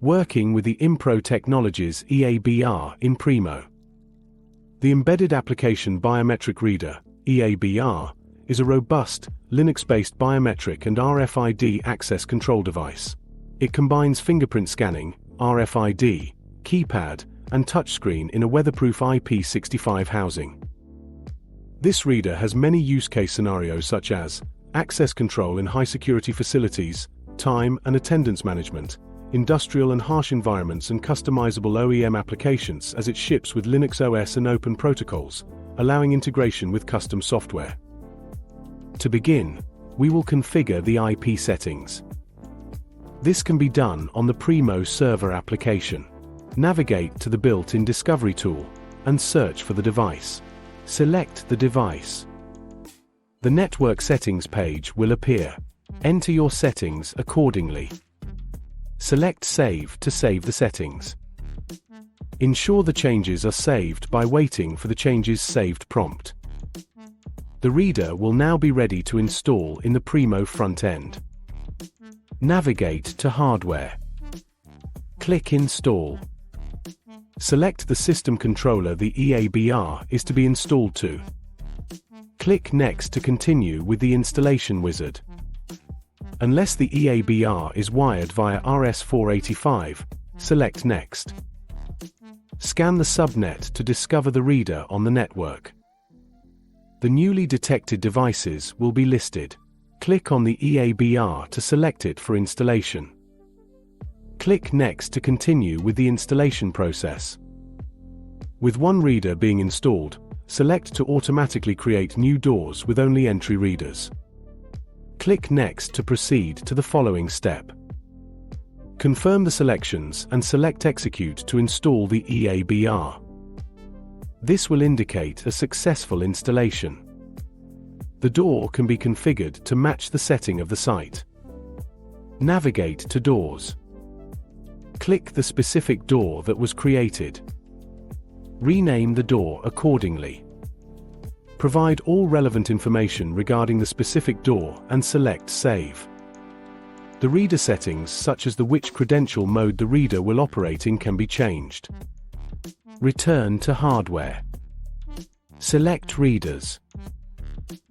Working with the Impro technologies EABR in Primo. The Embedded Application Biometric Reader, EABR, is a robust, Linux-based biometric and RFID access control device. It combines fingerprint scanning, RFID, keypad, and touchscreen in a weatherproof IP65 housing. This reader has many use case scenarios such as access control in high-security facilities, time and attendance management, industrial and harsh environments, and customizable OEM applications as it ships with Linux OS and open protocols, allowing integration with custom software. To begin, we will configure the IP settings. This can be done on the Primo server application. Navigate to the built-in Discovery tool and search for the device. Select the device. The Network Settings page will appear. Enter your settings accordingly. Select Save to save the settings. Ensure the changes are saved by waiting for the Changes Saved prompt. The reader will now be ready to install in the Primo front end. Navigate to Hardware. Click Install. Select the system controller the EABR is to be installed to. Click Next to continue with the installation wizard. Unless the EABR is wired via RS485, select Next. Scan the subnet to discover the reader on the network. The newly detected devices will be listed. Click on the EABR to select it for installation. Click Next to continue with the installation process. With one reader being installed, select to automatically create new doors with only entry readers. Click Next to proceed to the following step. Confirm the selections and select Execute to install the EABR. This will indicate a successful installation. The door can be configured to match the setting of the site. Navigate to Doors. Click the specific door that was created. Rename the door accordingly. Provide all relevant information regarding the specific door and select Save. The reader settings such as which credential mode the reader will operate in can be changed. Return to Hardware. Select Readers.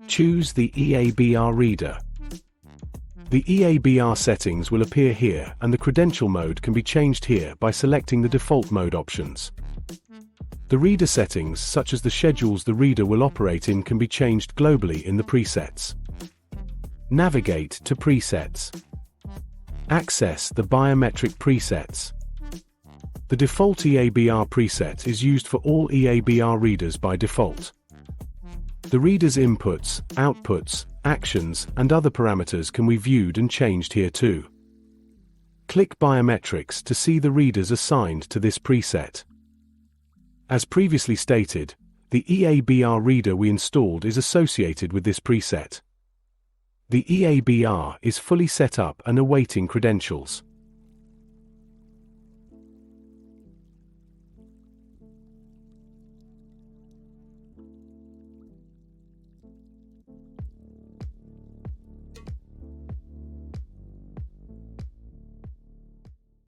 Choose the EABR reader. The EABR settings will appear here and the credential mode can be changed here by selecting the default mode options. The reader settings such as the schedules the reader will operate in can be changed globally in the presets. Navigate to Presets. Access the biometric presets. The default EABR preset is used for all EABR readers by default. The reader's inputs, outputs, actions, and other parameters can be viewed and changed here too. Click Biometrics to see the readers assigned to this preset. As previously stated, the EABR reader we installed is associated with this preset. The EABR is fully set up and awaiting credentials.